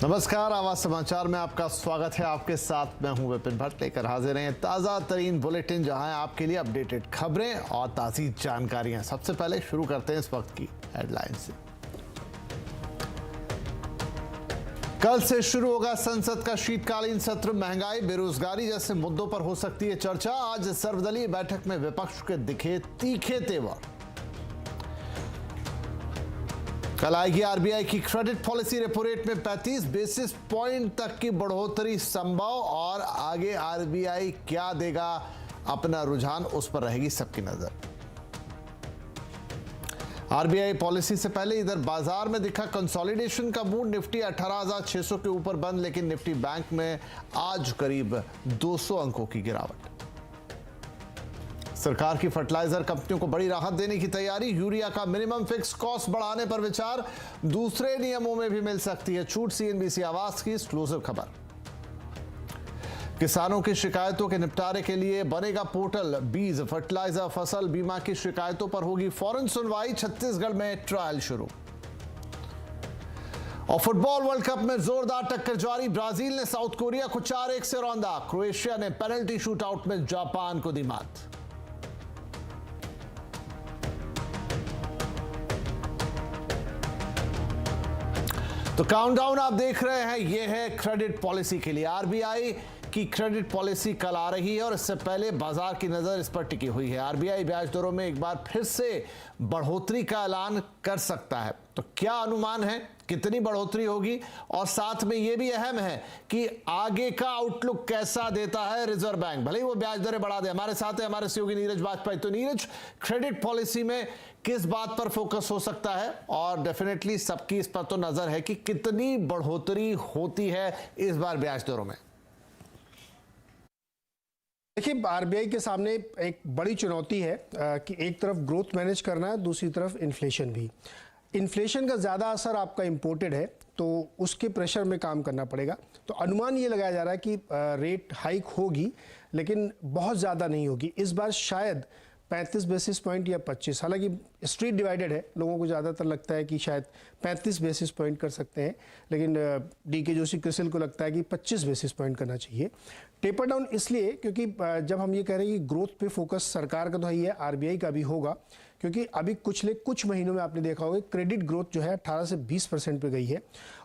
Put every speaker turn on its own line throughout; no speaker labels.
नमस्कार, आवाज समाचार में आपका स्वागत है। आपके साथ मैं हूं विपिन भट्ट, लेकर हाजिर हैं ताज़ा तरीन बुलेटिन, जहां आपके लिए अपडेटेड खबरें और ताज़ी जानकारियां। सबसे पहले शुरू करते हैं इस वक्त की हेडलाइन से। कल से शुरू होगा संसद का शीतकालीन सत्र। महंगाई, बेरोजगारी जैसे मुद्दों पर हो सकती है चर्चा। आज सर्वदलीय बैठक में विपक्ष के दिखे तीखे तेवर। कल आएगी आरबीआई की क्रेडिट पॉलिसी। रेपो रेट में 35 बेसिस पॉइंट तक की बढ़ोतरी संभव, और आगे आरबीआई क्या देगा अपना रुझान, उस पर रहेगी सबकी नजर। आरबीआई पॉलिसी से पहले इधर बाजार में दिखा कंसोलिडेशन का मूड। निफ्टी 18,600 के ऊपर बंद, लेकिन निफ्टी बैंक में आज करीब 200 अंकों की गिरावट। सरकार की फर्टिलाइजर कंपनियों को बड़ी राहत देने की तैयारी। यूरिया का मिनिमम फिक्स कॉस्ट बढ़ाने पर विचार। दूसरे नियमों में भी मिल सकती है छूट। सीएनबीसी आवाज की एक्सक्लूसिव खबर। किसानों की शिकायतों के निपटारे के लिए बनेगा पोर्टल। बीज, फर्टिलाइजर, फसल बीमा की शिकायतों पर होगी फौरन सुनवाई। छत्तीसगढ़ में ट्रायल शुरू। और फुटबॉल वर्ल्ड कप में जोरदार टक्कर जारी। ब्राजील ने साउथ कोरिया को 4-1 से रौंदा। क्रोएशिया ने पेनल्टी शूटआउट में जापान को दी मात। तो काउंटडाउन आप देख रहे हैं, ये है क्रेडिट पॉलिसी के लिए। आरबीआई की क्रेडिट पॉलिसी कल आ रही है, और इससे पहले बाजार की नजर इस पर टिकी हुई है। आरबीआई ब्याज दरों में एक बार फिर से बढ़ोतरी का ऐलान कर सकता है। तो क्या अनुमान है, कितनी बढ़ोतरी होगी, और साथ में यह भी अहम है कि आगे का आउटलुक कैसा देता है रिजर्व बैंक। भले ही वो ब्याज दरें बढ़ा दे। हमारे साथ है हमारे सहयोगी नीरज वाजपेयी। तो नीरज, क्रेडिट पॉलिसी में किस बात पर फोकस हो सकता है, और डेफिनेटली सबकी इस पर तो नजर है कि कितनी बढ़ोतरी होती है इस बार ब्याज दरों में।
देखिए, आरबीआई के सामने एक बड़ी चुनौती है कि एक तरफ ग्रोथ मैनेज करना है, दूसरी तरफ इन्फ्लेशन भी। इन्फ्लेशन का ज़्यादा असर आपका इम्पोर्टेड है, तो उसके प्रेशर में काम करना पड़ेगा। तो अनुमान ये लगाया जा रहा है कि रेट हाइक होगी, लेकिन बहुत ज़्यादा नहीं होगी। इस बार शायद 35 बेसिस पॉइंट या 25। हालांकि स्ट्रीट डिवाइडेड है, लोगों को ज़्यादातर लगता है कि शायद 35 बेसिस पॉइंट कर सकते हैं, लेकिन डीके जोशी क्रिसिल को लगता है कि 25 बेसिस पॉइंट करना चाहिए। टेपर डाउन इसलिए क्योंकि जब हम ये कह रहे हैं कि ग्रोथ पे फोकस सरकार का तो है ही है, आरबीआई का भी होगा, क्योंकि अभी कुछ महीनों में आपने देखा होगा क्रेडिट ग्रोथ जो है 18 से 20% पे गई है।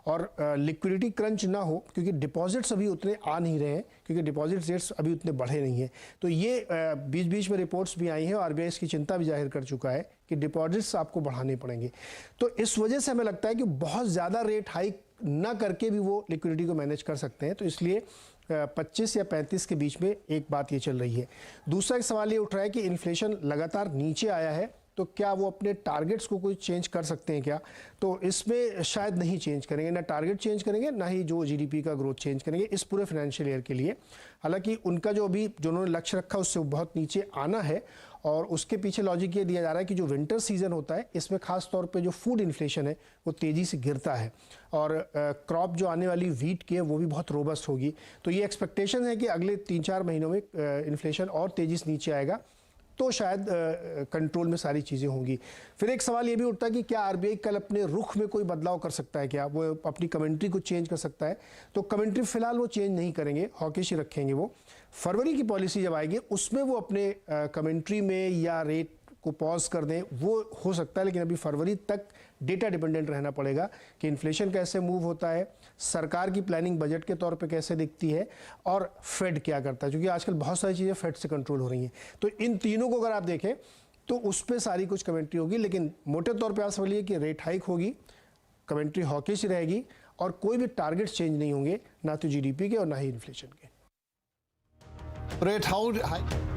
और लिक्विडिटी क्रंच ना हो, क्योंकि डिपॉजिट्स अभी उतने आ नहीं रहे हैं, क्योंकि डिपॉजिट रेट्स अभी उतने बढ़े नहीं हैं। तो ये बीच बीच में रिपोर्ट्स भी आई हैं, और आरबीआई इसकी चिंता भी जाहिर कर चुका है कि डिपॉजिट्स आपको बढ़ाने पड़ेंगे। तो इस वजह से हमें लगता है कि बहुत ज़्यादा रेट हाइक ना करके भी वो लिक्विडिटी को मैनेज कर सकते हैं। तो इसलिए 25 या 35 के बीच में एक बात ये चल रही है। दूसरा एक सवाल ये उठ रहा है कि इन्फ्लेशन लगातार नीचे आया है, तो क्या वो अपने टारगेट्स को कोई चेंज कर सकते हैं क्या? तो इसमें शायद नहीं चेंज करेंगे, ना टारगेट चेंज करेंगे, ना ही जो जीडीपी का ग्रोथ चेंज करेंगे इस पूरे फाइनेंशियल ईयर के लिए। हालांकि उनका जो अभी जो उन्होंने लक्ष्य रखा उससे बहुत नीचे आना है, और उसके पीछे लॉजिक ये दिया जा रहा है कि जो विंटर सीजन होता है, इसमें खास तौर पे जो फूड इन्फ्लेशन है वो तेज़ी से गिरता है, और क्रॉप जो आने वाली वीट की है वो भी बहुत रोबस्ट होगी। तो ये एक्सपेक्टेशन है कि अगले 3-4 महीनों में इन्फ्लेशन और तेज़ी से नीचे आएगा, तो शायद कंट्रोल में सारी चीज़ें होंगी। फिर एक सवाल ये भी उठता है कि क्या आरबीआई कल अपने रुख में कोई बदलाव कर सकता है क्या? वो अपनी कमेंट्री को चेंज कर सकता है? तो कमेंट्री फिलहाल वो चेंज नहीं करेंगे, हॉकिश ही रखेंगे वो। फरवरी की पॉलिसी जब आएगी उसमें वो अपने कमेंट्री में या रेट को पॉज कर दें, वो हो सकता है। लेकिन अभी फरवरी तक डेटा डिपेंडेंट रहना पड़ेगा कि इन्फ्लेशन कैसे मूव होता है, सरकार की प्लानिंग बजट के तौर पे कैसे दिखती है, और फेड क्या करता है, क्योंकि आजकल बहुत सारी चीज़ें फेड से कंट्रोल हो रही हैं। तो इन तीनों को अगर आप देखें तो उस पर सारी कुछ कमेंट्री होगी। लेकिन मोटे तौर पर आप समझिए कि रेट हाइक होगी, कमेंट्री हॉकिश रहेगी, और कोई भी टारगेट चेंज नहीं होंगे, ना तो जीडीपी के और ना ही इन्फ्लेशन के।
रेट हाइक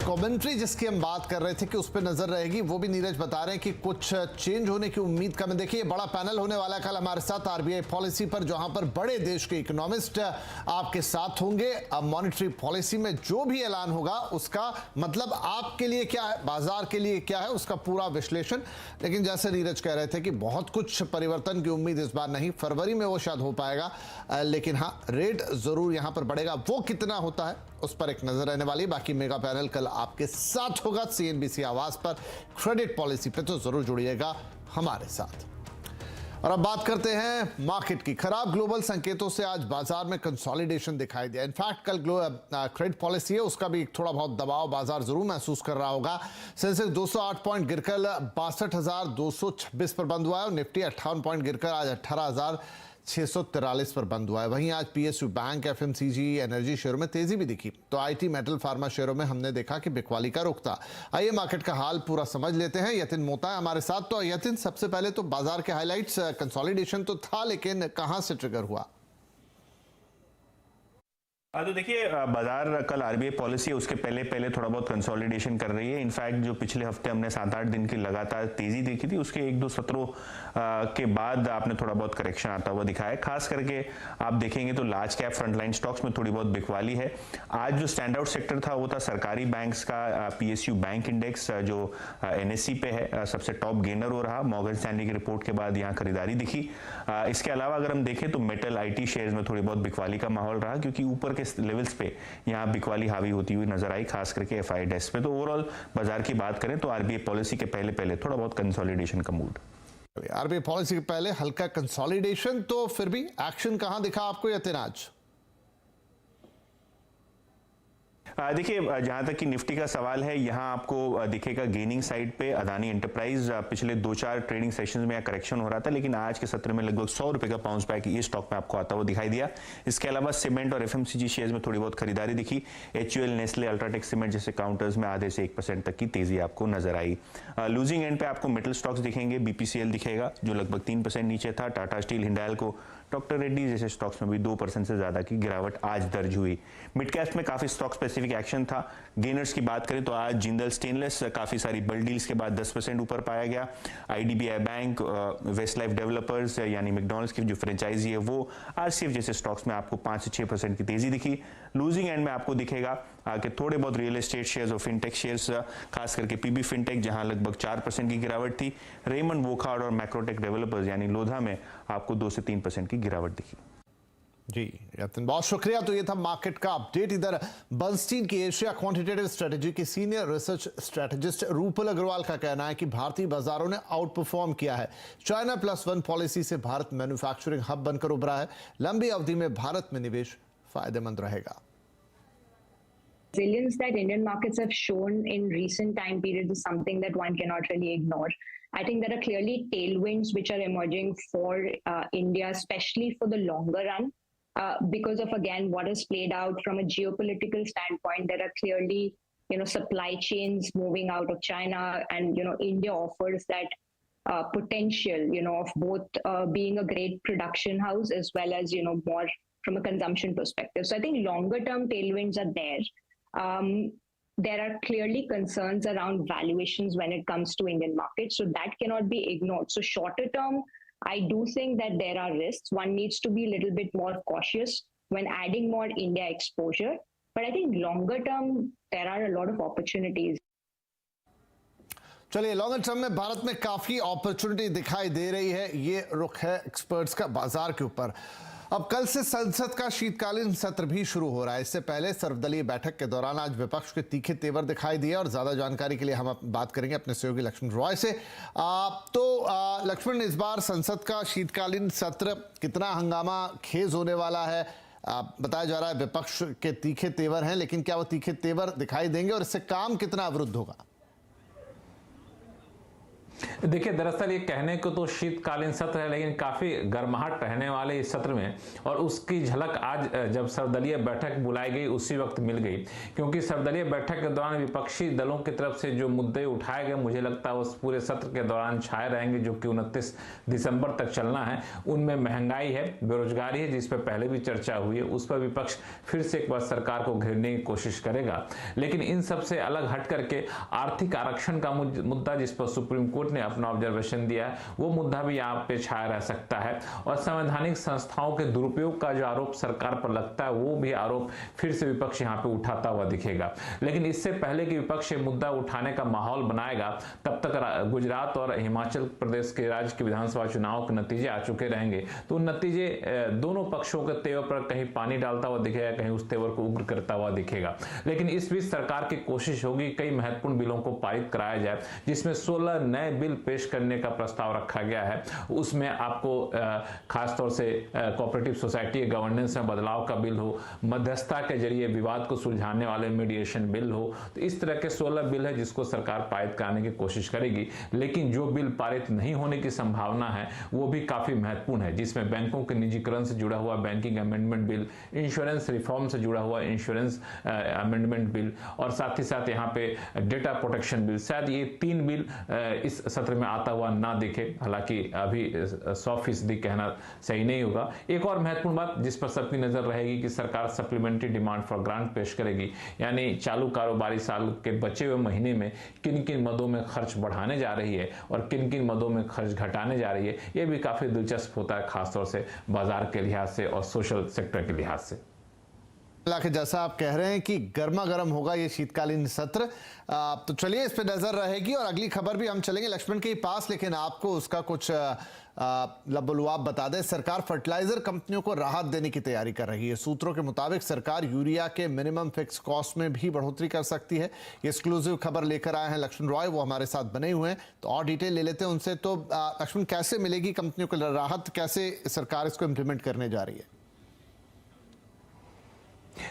कमेंट्री जिसकी हम बात कर रहे थे कि उस पर नजर रहेगी, वो भी नीरज बता रहे हैं कि कुछ चेंज होने की उम्मीद कम है। देखिए, बड़ा पैनल होने वाला है कल हमारे साथ आरबीआई पॉलिसी पर, जहां पर बड़े देश के इकोनॉमिस्ट आपके साथ होंगे। अब मॉनेटरी पॉलिसी में जो भी ऐलान होगा उसका मतलब आपके लिए क्या है, बाजार के लिए क्या है, उसका पूरा विश्लेषण। लेकिन जैसे नीरज कह रहे थे कि बहुत कुछ परिवर्तन की उम्मीद इस बार नहीं, फरवरी में वो शायद हो पाएगा, लेकिन हाँ, रेट जरूर यहां पर बढ़ेगा। वो कितना होता है उस पर एक नजर रहने वाली। बाकी मेगा पैनल कल आपके साथ होगा सीएनबीसी आवाज पर। क्रेडिट पॉलिसी पे तो जरूर जुड़िएगा हमारे साथ। और अब बात करते हैं मार्केट की। खराब ग्लोबल संकेतों से आज बाजार में कंसोलिडेशन दिखाई दिया। इनफैक्ट कल क्रेडिट पॉलिसी है, उसका भी थोड़ा बहुत दबाव बाजार जरूर महसूस कर रहा होगा। सेंसेक्स 208 पॉइंट गिरकर 62,226 पर बंद हुआ है और निफ्टी 58 पॉइंट गिरकर आज 18,643 पर बंद हुआ है। वहीं आज पीएसयू बैंक, एफएमसीजी, एनर्जी शेयरों में तेजी भी दिखी। तो आईटी, मेटल, फार्मा शेयरों में हमने देखा कि बिकवाली का रुख था। आइए मार्केट का हाल पूरा समझ लेते हैं। यतिन मोता है हमारे साथ। तो यतिन, सबसे पहले तो बाजार के हाइलाइट्स, कंसोलिडेशन तो था लेकिन कहां से ट्रिगर हुआ?
तो देखिए, बाजार कल आरबीआई पॉलिसी है उसके पहले थोड़ा बहुत कंसोलिडेशन कर रही है। इनफैक्ट जो पिछले हफ्ते हमने 7-8 दिन की लगातार तेजी देखी थी, उसके 1-2 सत्रों के बाद आपने थोड़ा बहुत करेक्शन आता हुआ दिखाया। खास करके आप देखेंगे तो लार्ज कैप फ्रंटलाइन स्टॉक्स में थोड़ी बहुत बिकवाली है। आज जो स्टैंड आउट सेक्टर था वो था सरकारी बैंक्स का पीएसयू बैंक इंडेक्स, जो एनएससी पे है, सबसे टॉप गेनर हो रहा। मॉर्गन स्टैनली की रिपोर्ट के बाद यहाँ खरीदारी दिखी। इसके अलावा अगर हम देखें तो मेटल, आईटी शेयर्स में थोड़ी बहुत बिकवाली का माहौल रहा, क्योंकि ऊपर लेवल्स पे यहाँ बिकवाली हावी होती हुई नजर आई, खास करके एफआई डेस्क पे। तो ओवरऑल बाजार की बात करें तो आरबीआई पॉलिसी के पहले थोड़ा बहुत कंसोलिडेशन का मूड।
आरबीआई पॉलिसी के पहले हल्का कंसोलिडेशन, तो फिर भी एक्शन कहां दिखा आपको यतिन आज?
देखिए, जहां तक कि निफ्टी का सवाल है, यहां आपको दिखेगा गेनिंग साइड पे अदानी एंटरप्राइज। पिछले 2-4 ट्रेडिंग सेशंस में करेक्शन हो रहा था, लेकिन आज के सत्र में लगभग 100 रुपए का बाउंस बैक ये स्टॉक में आपको आता हुआ दिखाई दिया। इसके अलावा सीमेंट और एफएमसीजी शेयर्स में थोड़ी बहुत खरीदारी दिखी। एचयूएल, नेस्ले, अल्ट्राटेक सीमेंट जैसे काउंटर्स में आधे से 1% तक की तेजी आपको नजर आई। लूजिंग एंड पे आपको मेटल स्टॉक्स दिखेंगे। बीपीसीएल दिखेगा जो लगभग 3% नीचे था। टाटा स्टील, हिंडाल्को, डॉक्टर रेड्डी जैसे स्टॉक्स में भी 2% से ज्यादा की गिरावट आज दर्ज हुई। मिड कैप में काफी स्टॉक स्पेसिफिक एक्शन था। गेनर्स की बात करें तो आज जिंदल स्टेनलेस काफी सारी बल्ड डील्स के बाद 10% ऊपर पाया गया। IDBI bank, West Life developers यानी मैकडॉनल्ड्स की जो फ्रेंचाइजी है वो, आरसीएफ जैसे स्टॉक्स में आपको 5 से 6% की तेजी दिखी। लूजिंग एंड में आपको दिखेगा कि थोड़े बहुत रियल एस्टेट शेयर्स और फिनटेक शेयर्स, खास करके पीबी फिनटेक जहां लगभग 4% की गिरावट थी। रेमंड वोखार्ड और मैक्रोटेक डेवलपर्स यानी लोधा में आपको 2 से 3% की गिरावट दिखी।
जी यतिन, बहुत शुक्रिया। तो ये था मार्केट का अपडेट। इधर बर्नस्टीन की एशिया क्वांटिटेटिव स्ट्रेटजी की senior research strategist Rupal Agarwal का कहना है कि भारतीय बाजारों ने आउट परफॉर्म किया है। चाइना +1 पॉलिसी से भारत मैन्युफैक्चरिंग हब बनकर उभरा है। लंबी अवधि में भारत में निवेश फायदेमंद रहेगा।
Resilience that Indian markets have shown in recent time periods is something that one cannot really ignore. I think there are clearly tailwinds which are emerging for India, especially for the longer run, because of, again, what has played out from a geopolitical standpoint. There are clearly, supply chains moving out of China, and, India offers that potential, of both being a great production house as well as, more from a consumption perspective. So I think longer term tailwinds are there. There are clearly concerns around valuations when it comes to Indian markets, so that cannot be ignored. So shorter term, I do think that there are risks. One needs to be a little bit more cautious when adding more India exposure. But I think longer term, there are a lot of opportunities.
चलिए, longer term में भारत में काफी opportunity दिखाई दे रही है। ये रुख है एक्सपर्ट्स का बाजार के ऊपर। अब कल से संसद का शीतकालीन सत्र भी शुरू हो रहा है। इससे पहले सर्वदलीय बैठक के दौरान आज विपक्ष के तीखे तेवर दिखाई दिए और ज्यादा जानकारी के लिए हम बात करेंगे अपने सहयोगी लक्ष्मण रॉय से। लक्ष्मण, इस बार संसद का शीतकालीन सत्र कितना हंगामा खेज होने वाला है? बताया जा रहा है विपक्ष के तीखे तेवर हैं, लेकिन क्या वो तीखे तेवर दिखाई देंगे और इससे काम कितना अवरुद्ध होगा?
देखिए, दरअसल ये कहने को तो शीतकालीन सत्र है, लेकिन काफी गर्माहट रहने वाले इस सत्र में, और उसकी झलक आज जब सर्वदलीय बैठक बुलाई गई उसी वक्त मिल गई। क्योंकि सर्वदलीय बैठक के दौरान विपक्षी दलों की तरफ से जो मुद्दे उठाए गए, मुझे लगता है उस पूरे सत्र के दौरान छाए रहेंगे, जो कि 29 दिसंबर तक चलना है। उनमें महंगाई है, बेरोजगारी है, जिस पर पहले भी चर्चा हुई है, उस पर विपक्ष फिर से एक बार सरकार को घेरने की कोशिश करेगा। लेकिन इन सबसे अलग हट करके आर्थिक आरक्षण का मुद्दा, जिस पर सुप्रीम कोर्ट ने अपना ऑब्जर्वेशन दिया है, वो मुद्दा भी यहाँ पे छाया रह सकता है। और संवैधानिक संस्थाओं के दुरुपयोग का जो आरोप सरकार पर लगता है, वो भी आरोप फिर से विपक्ष यहाँ पे उठाता हुआ दिखेगा। लेकिन इससे पहले कि विपक्ष ये मुद्दा उठाने का माहौल बनाएगा, तब तक गुजरात और हिमाचल प्रदेश के राज्य के विधानसभा चुनाव के नतीजे आ चुके रहेंगे। तो नतीजे दोनों पक्षों के तेवर पर कहीं पानी डालता हुआ दिखेगा, कहीं उस तेवर को उग्र करता हुआ दिखेगा। लेकिन इस बीच सरकार की कोशिश होगी कई महत्वपूर्ण बिलों को पारित कराया जाए, जिसमें 16 नए बिल पेश करने का प्रस्ताव रखा गया है। उसमें आपको खासतौर से कोऑपरेटिव सोसाइटी के गवर्नेंस में बदलाव का बिल हो, मध्यस्थता के जरिए विवाद को सुलझाने वाले मीडिएशन बिल हो, तो इस तरह के 16 बिल है जिसको सरकार पारित कराने की कोशिश करेगी। लेकिन जो बिल पारित नहीं होने की संभावना है वो भी काफी महत्वपूर्ण है, जिसमें बैंकों के निजीकरण से जुड़ा हुआ banking amendment bill, insurance reform से जुड़ा हुआ इंश्योरेंस अमेंडमेंट बिल और साथ ही साथ यहाँ पे डेटा प्रोटेक्शन बिल। शायद ये 3 बिल इस सत्र में आता हुआ ना दिखे, हालांकि अभी 100% कहना सही नहीं होगा। एक और महत्वपूर्ण बात जिस पर सबकी नजर रहेगी कि सरकार सप्लीमेंट्री डिमांड फॉर ग्रांट पेश करेगी, यानी चालू कारोबारी साल के बचे हुए महीने में किन किन मदों में खर्च बढ़ाने जा रही है और किन किन मदों में खर्च घटाने जा रही है। यह भी काफी दिलचस्प होता है, खासतौर से बाजार के लिहाज से और सोशल सेक्टर के लिहाज से।
हालांकि जैसा आप कह रहे हैं कि गर्मा गर्म होगा ये शीतकालीन सत्र, तो चलिए इस पे नजर रहेगी। और अगली खबर भी हम चलेंगे लक्ष्मण के पास, लेकिन आपको उसका कुछ लबोलुआब बता दें। सरकार फर्टिलाइजर कंपनियों को राहत देने की तैयारी कर रही है। सूत्रों के मुताबिक सरकार यूरिया के मिनिमम फिक्स कॉस्ट में भी बढ़ोतरी कर सकती है। ये एक्सक्लूसिव खबर लेकर आए हैं लक्ष्मण रॉय, वो हमारे साथ बने हुए हैं, तो और डिटेल ले लेते हैं उनसे। तो लक्ष्मण, कैसे मिलेगी कंपनियों को राहत, कैसे सरकार इसको इम्प्लीमेंट करने जा रही है?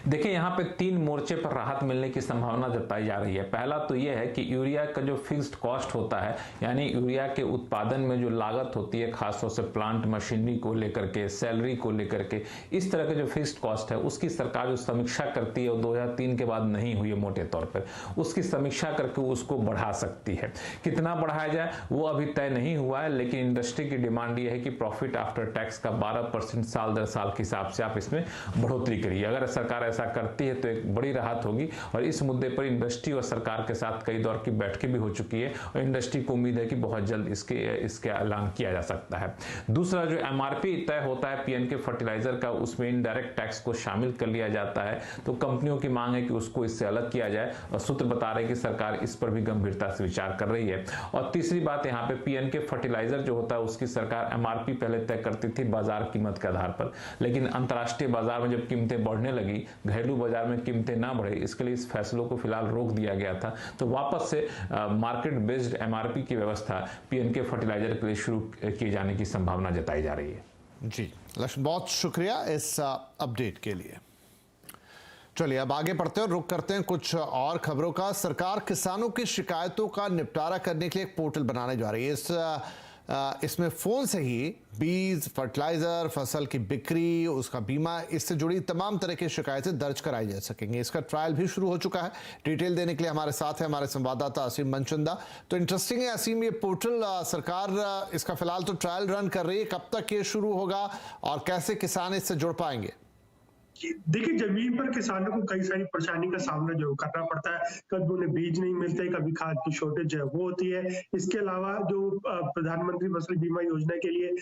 देखिए, यहाँ पे 3 मोर्चे पर राहत मिलने की संभावना जताई जा रही है। पहला तो यह है कि यूरिया का जो फिक्स्ड कॉस्ट होता है, यानी यूरिया के उत्पादन में जो लागत होती है, खासतौर से प्लांट मशीनरी को लेकर के, सैलरी को लेकर के, इस तरह के जो फिक्स्ड कॉस्ट है उसकी सरकार जो समीक्षा करती है वो 2003 के बाद नहीं हुई है मोटे तौर पर, उसकी समीक्षा करके उसको बढ़ा सकती है। कितना बढ़ाया जाए वो अभी तय नहीं हुआ है, लेकिन इंडस्ट्री की डिमांड ये है कि प्रॉफिट आफ्टर टैक्स का 12% साल दर साल के हिसाब से आप इसमें बढ़ोतरी करिए। अगर सरकार ऐसा करती है तो एक बड़ी राहत होगी। और इस मुद्दे पर इंडस्ट्री और सरकार के साथ कई दौर की बैठकें भी हो चुकी है और इंडस्ट्री को उम्मीद है कि बहुत जल्द इसके ऐलान किया जा सकता है। दूसरा, जो एमआरपी तय होता है पीएनके फर्टिलाइजर का, उसमें इनडायरेक्ट टैक्स को शामिल कर लिया जाता है, तो कंपनियों की मांग है कि उसको इससे अलग किया जाए और सूत्र बता रहे हैं कि सरकार इस पर भी गंभीरता से विचार कर रही है। और तीसरी बात, यहाँ पे पीएनके फर्टिलाइजर जो होता है उसकी सरकार एमआरपी पहले तय करती थी बाजार कीमत के आधार पर, लेकिन अंतर्राष्ट्रीय बाजार में जब कीमतें बढ़ने लगी, घरेलू बाजार में कीमतें ना बढ़े, इसके लिए इस फैसलों को फिलहाल रोक दिया गया था। तो वापस से मार्केट बेस्ड एमआरपी की व्यवस्था पीएनके फर्टिलाइजर के लिए शुरू किए जाने की संभावना जताई जा रही है।
जी लक्ष्मण, बहुत शुक्रिया इस अपडेट के लिए। चलिए अब आगे बढ़ते हैं, रुक करते हैं कुछ और खबरों का। सरकार किसानों की शिकायतों का निपटारा करने के लिए एक पोर्टल बनाने जा रही है। इसमें फोन से ही बीज, फर्टिलाइजर, फसल की बिक्री, उसका बीमा, इससे जुड़ी तमाम तरह की शिकायतें दर्ज कराई जा सकेंगी। इसका ट्रायल भी शुरू हो चुका है। डिटेल देने के लिए हमारे साथ है हमारे संवाददाता असीम मनचंदा। तो इंटरेस्टिंग है असीम, ये पोर्टल सरकार इसका फिलहाल तो ट्रायल रन कर रही है, कब तक ये शुरू होगा और कैसे किसान इससे जुड़ पाएंगे?
देखिए, जमीन पर किसानों को कई सारी परेशानी का सामना जो करना पड़ता है। कभी उन्हें बीज नहीं मिलते, कभी खाद की शॉर्टेज है वो होती है। इसके अलावा जो प्रधानमंत्री फसल बीमा योजना के लिए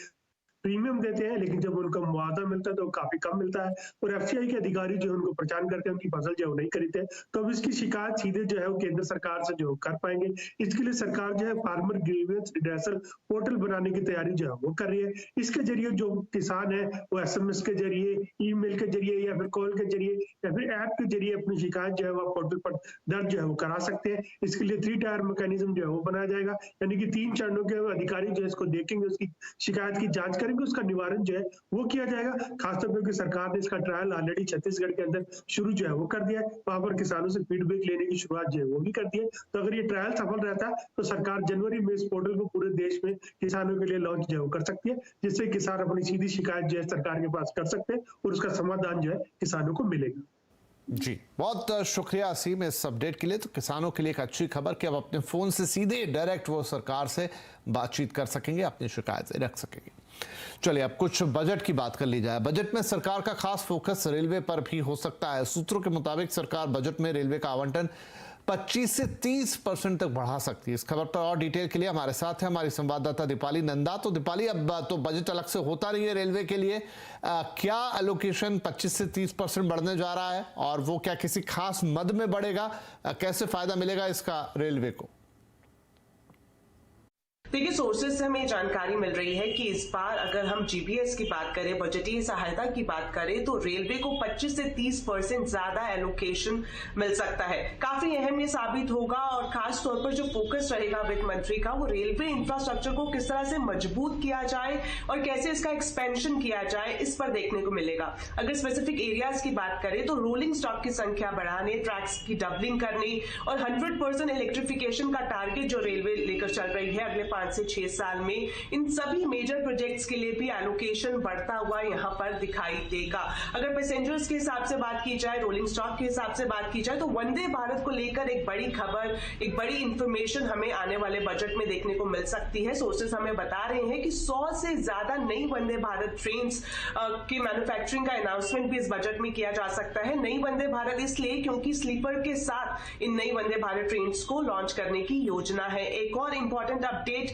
प्रीमियम देते हैं, लेकिन जब उनको मुआवजा मिलता है तो काफी कम मिलता है। और एफसीआई के अधिकारी जो है उनको पहचान करके उनकी फसल जो है नहीं खरीदते, तो अब इसकी शिकायत सीधे जो है वो केंद्र सरकार से जो कर पाएंगे। इसके लिए सरकार जो है फार्मर ग्रीवेंस रिड्रेसल पोर्टल बनाने की तैयारी जो है वो कर रही है। इसके जरिए जो किसान है वो एसएमएस के जरिए, ईमेल के जरिए या फिर कॉल के जरिए या फिर ऐप के जरिए अपनी शिकायत जो है वो पोर्टल पर दर्ज जो है वो करा सकते हैं। इसके लिए 3 टायर मैकेनिज्म जो है वो बनाया जाएगा, यानी कि 3 चरणों के अधिकारी जो है इसको देखेंगे, उसकी शिकायत की जांच करेंगे, उसका निवारण जो है वो किया जाएगा। खासतौर पर सरकार ने इसका ट्रायल ऑलरेडी छत्तीसगढ़ के अंदर शुरू जो है वो कर दिया है। वहां पर किसानों से फीडबैक लेने की शुरुआत जो है वो भी कर दी है। तो अगर ये ट्रायल सफल रहता है तो सरकार जनवरी में इस पोर्टल को पूरे देश में किसानों के लिए लॉन्च जो है वो कर सकती है, जिससे किसान अपनी सीधी शिकायत जो है सरकार के पास कर सकते हैं और उसका समाधान जो है किसानों को मिलेगा।
जी बहुत शुक्रिया असीम इस अपडेट के लिए। तो किसानों के लिए एक अच्छी खबर कि अब अपने फोन से सीधे डायरेक्ट वो सरकार से बातचीत कर सकेंगे, अपनी शिकायतें रख सकेंगे। चलिए अब कुछ बजट की बात कर ली जाए। बजट में सरकार का खास फोकस रेलवे पर भी हो सकता है। सूत्रों के मुताबिक सरकार बजट में रेलवे का आवंटन 25 से 30% तक बढ़ा सकती है। इस खबर पर और डिटेल के लिए हमारे साथ है हमारी संवाददाता दीपाली नंदा। तो दीपाली, अब तो बजट अलग से होता नहीं है रेलवे के लिए, क्या एलोकेशन 25 से 30% बढ़ने जा रहा है और वो क्या किसी खास मद में बढ़ेगा? कैसे फायदा मिलेगा इसका रेलवे को?
देखिए, सोर्सेज से हमें जानकारी मिल रही है कि इस बार अगर हम जीपीएस की बात करें, बजटीय सहायता की बात करें, तो रेलवे को 25 से 30% ज्यादा एलोकेशन मिल सकता है। काफी अहम ये साबित होगा और खास तौर पर जो फोकस रहेगा वित्त मंत्री का, वो रेलवे इंफ्रास्ट्रक्चर को किस तरह से मजबूत किया जाए और कैसे इसका एक्सपेंशन किया जाए, इस पर देखने को मिलेगा। अगर स्पेसिफिक एरियाज की बात करें तो रोलिंग स्टॉक की संख्या बढ़ाने, ट्रैक्स की डबलिंग करने और 100% इलेक्ट्रिफिकेशन का टारगेट जो रेलवे लेकर चल रही है अगले 5 से 6 साल में, इन सभी मेजर प्रोजेक्ट्स के लिए भी एलोकेशन बढ़ता हुआ यहाँ पर दिखाई देगा। अगर पैसेंजर्स के हिसाब से बात की जाए, रोलिंग स्टॉक के हिसाब से बात की जाए, तो वंदे भारत को लेकर एक बड़ी खबर, एक बड़ी इंफॉर्मेशन हमें आने वाले बजट में देखने को मिल सकती है। सोर्सेस हमें बता रहे हैं कि 100 से ज्यादा नई वंदे भारत ट्रेन की मैन्युफैक्चरिंग का अनाउंसमेंट भी इस बजट में किया जा सकता है। नई वंदे भारत इसलिए क्योंकि स्लीपर के साथ इन नई वंदे भारत ट्रेन को लॉन्च करने की योजना है। एक और important update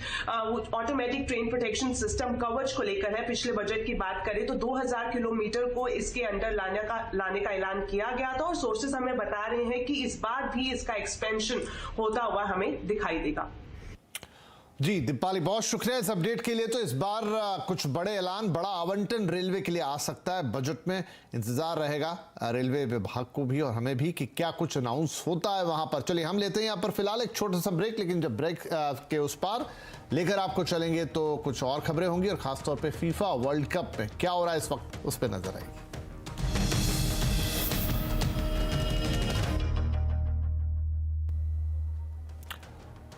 automatic train protection system कवच को लेकर है। पिछले बजट की बात करें तो 2000 किलोमीटर को इसके अंडर लाने का ऐलान किया गया था और सोर्सेस हमें बता रहे हैं कि इस बार भी इसका एक्सपेंशन होता हुआ हमें दिखाई देगा।
जी दीपाली, बहुत शुक्रिया इस अपडेट के लिए। तो इस बार कुछ बड़े ऐलान, बड़ा आवंटन रेलवे के लिए आ सकता है। बजट में इंतजार रहेगा रेलवे विभाग को भी और हमें भी कि क्या कुछ अनाउंस होता है वहां पर। चलिए हम लेते हैं यहाँ पर फिलहाल एक छोटा सा ब्रेक, लेकिन जब ब्रेक के उस पार लेकर आपको चलेंगे तो कुछ और खबरें होंगी और खासतौर पर फीफा वर्ल्ड कप में क्या हो रहा है इस वक्त, उस पर नजर आएगी।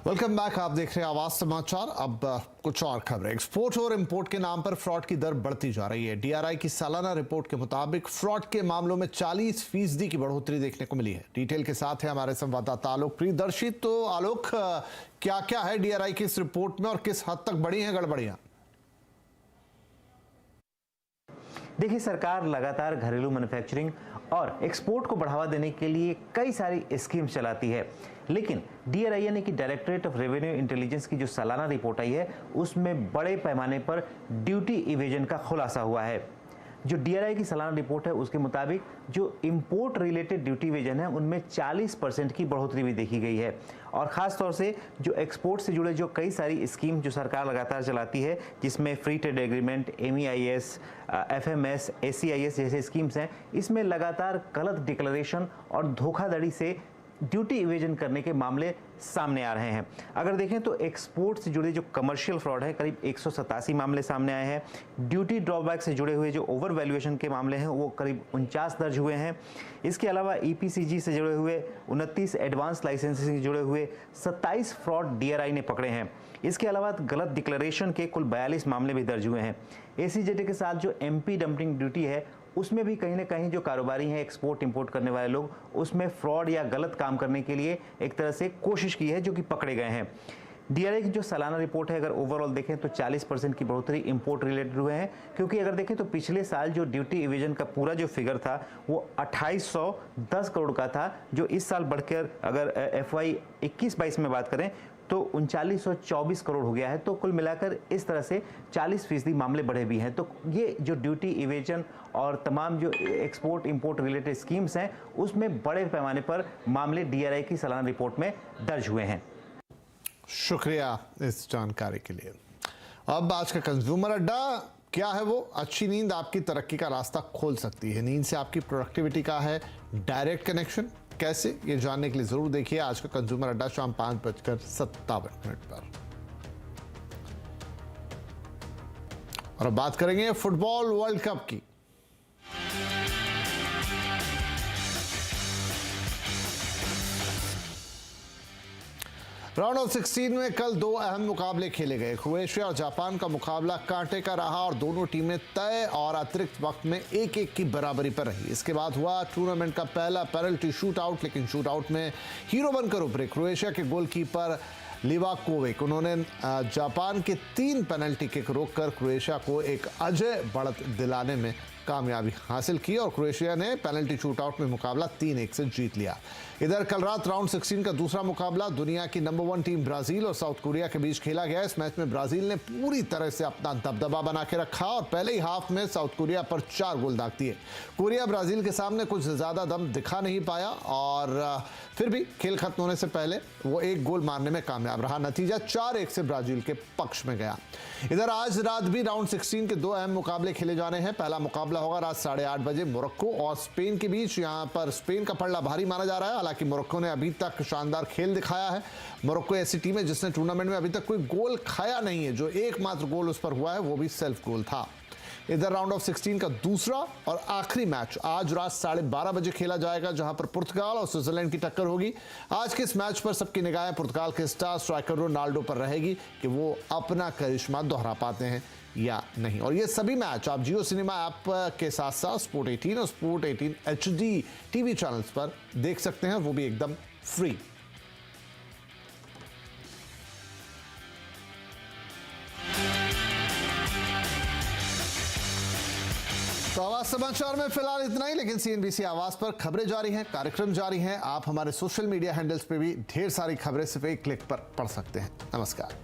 वेलकम बैक, आप देख रहे हैं आवाज समाचार। अब कुछ और खबरें। एक्सपोर्ट और इंपोर्ट के नाम पर फ्रॉड की दर बढ़ती जा रही है। डीआरआई की सालाना रिपोर्ट के मुताबिक फ्रॉड के मामलों में 40% की बढ़ोतरी देखने को मिली है। डिटेल के साथ है हमारे संवाददाता आलोक प्रियदर्शी। तो आलोक, क्या क्या है डीआरआई की इस रिपोर्ट में और किस हद तक बढ़ी है गड़बड़ियां?
देखिए, सरकार लगातार घरेलू मैन्युफैक्चरिंग और एक्सपोर्ट को बढ़ावा देने के लिए कई सारी स्कीम चलाती है, लेकिन डीआरआई यानी कि डायरेक्टरेट ऑफ रेवेन्यू इंटेलिजेंस की जो सालाना रिपोर्ट आई है उसमें बड़े पैमाने पर ड्यूटी इवेजन का खुलासा हुआ है। जो डीआरआई की सालाना रिपोर्ट है उसके मुताबिक जो इंपोर्ट रिलेटेड ड्यूटी इवेजन है उनमें 40% की बढ़ोतरी भी देखी गई है। और ख़ास तौर से जो एक्सपोर्ट से जुड़े जो कई सारी स्कीम जो सरकार लगातार चलाती है, जिसमें free trade agreement, MEIS, FMS, ACIS जैसे स्कीम्स हैं, इसमें लगातार गलत डिक्लेरेशन और धोखाधड़ी से ड्यूटी इवेजन करने के मामले सामने आ रहे हैं। अगर देखें तो एक्सपोर्ट से जुड़े जो कमर्शियल फ्रॉड है करीब 187 मामले सामने आए हैं। ड्यूटी ड्रॉबैक से जुड़े हुए जो ओवर वैल्यूएशन के मामले हैं वो करीब 49 दर्ज हुए हैं। इसके अलावा EPCG से जुड़े हुए 29, एडवांस लाइसेंसिंग से जुड़े हुए 27 फ्रॉड डीआरआई ने पकड़े हैं। इसके अलावा गलत डिक्लेरेशन के कुल 42 मामले भी दर्ज हुए हैं। ACJT के साथ जो MP डंपिंग ड्यूटी है उसमें भी कहीं ना कहीं जो कारोबारी हैं, एक्सपोर्ट इंपोर्ट करने वाले लोग, उसमें फ्रॉड या गलत काम करने के लिए एक तरह से कोशिश की है, जो कि पकड़े गए हैं। डीआरआई की जो सालाना रिपोर्ट है अगर ओवरऑल देखें तो 40% की बढ़ोतरी इंपोर्ट रिलेटेड हुए हैं, क्योंकि अगर देखें तो पिछले साल जो ड्यूटी इवेजन का पूरा जो फिगर था वो 2810 करोड़ का था, जो इस साल बढ़कर अगर FY 21-22 में बात करें तो 3924 करोड़ हो गया है। तो कुल मिलाकर इस तरह से 40% मामले बढ़े भी हैं। तो ये जो ड्यूटी इवेजन और तमाम जो एक्सपोर्ट इंपोर्ट रिलेटेड स्कीम्स हैं उसमें बड़े पैमाने पर मामले डीआरआई की सालाना रिपोर्ट में दर्ज हुए हैं।
शुक्रिया इस जानकारी के लिए। अब आज का कंज्यूमर अड्डा क्या है वो? अच्छी नींद आपकी तरक्की का रास्ता खोल सकती है। नींद से आपकी प्रोडक्टिविटी का है डायरेक्ट कनेक्शन। कैसे, ये जानने के लिए जरूर देखिए आज का कंज्यूमर अड्डा शाम 5:57 पर। और अब बात करेंगे फुटबॉल वर्ल्ड कप की। राउंड ऑफ 16 में कल 2 अहम मुकाबले खेले गए। क्रोएशिया और जापान का मुकाबला कांटे का रहा और दोनों टीमें तय और अतिरिक्त वक्त में 1-1 की बराबरी पर रही। इसके बाद हुआ टूर्नामेंट का पहला पेनल्टी शूट आउट, लेकिन शूट आउट में हीरो बनकर उभरे क्रोएशिया के गोलकीपर लिवाकोविक। उन्होंने जापान के 3 पेनल्टी किक रोककर क्रोएशिया को एक अजय बढ़त दिलाने में कामयाबी हासिल की और क्रोएशिया ने पेनल्टी शूटआउट में मुकाबला 3-1 से जीत लिया। इधर कल रात राउंड 16 का दूसरा मुकाबला दुनिया की नंबर 1 टीम ब्राजील और साउथ कोरिया के बीच खेला गया। इस मैच में ब्राजील ने पूरी तरह से अपना दबदबा बना के रखा और पहले ही हाफ में साउथ कोरिया पर 4 गोल दाग दिए। कोरिया ब्राजील के सामने कुछ ज्यादा दम दिखा नहीं पाया और फिर भी खेल खत्म होने से पहले वो 1 गोल मारने में कामयाब कामयाब रहा। नतीजा 4-1 से ब्राजील के पक्ष में गया। इधर आज रात भी राउंड 16 के 2 अहम मुकाबले खेले जाने हैं। पहला मुकाबला होगा रात 8:30 बजे मोरक्को और स्पेन के बीच। यहां पर स्पेन का पलड़ा भारी माना जा रहा है, हालांकि मोरक्को ने अभी तक शानदार खेल दिखाया है। मोरक्को ऐसी टीम है जिसने टूर्नामेंट में अभी तक कोई गोल खाया नहीं है। जो एकमात्र गोल उस पर हुआ है वो भी सेल्फ गोल था। इधर राउंड ऑफ 16 का दूसरा और आखिरी मैच आज रात 12:30 बजे खेला जाएगा, जहां पर पुर्तगाल और स्विट्जरलैंड की टक्कर होगी। आज के इस मैच पर सबकी निगाहें पुर्तगाल के स्टार स्ट्राइकर रोनाल्डो पर रहेगी कि वो अपना करिश्मा दोहरा पाते हैं या नहीं। और ये सभी मैच आप जियो सिनेमा ऐप के साथ साथ स्पोर्ट 18 और स्पोर्ट 18 HD टीवी चैनल्स पर देख सकते हैं, वो भी एकदम फ्री। तो आवाज समाचार में फिलहाल इतना ही, लेकिन CNBC आवाज पर खबरें जारी हैं, कार्यक्रम जारी हैं। आप हमारे सोशल मीडिया हैंडल्स पे भी ढेर सारी खबरें सिर्फ एक क्लिक पर पढ़ सकते हैं। नमस्कार।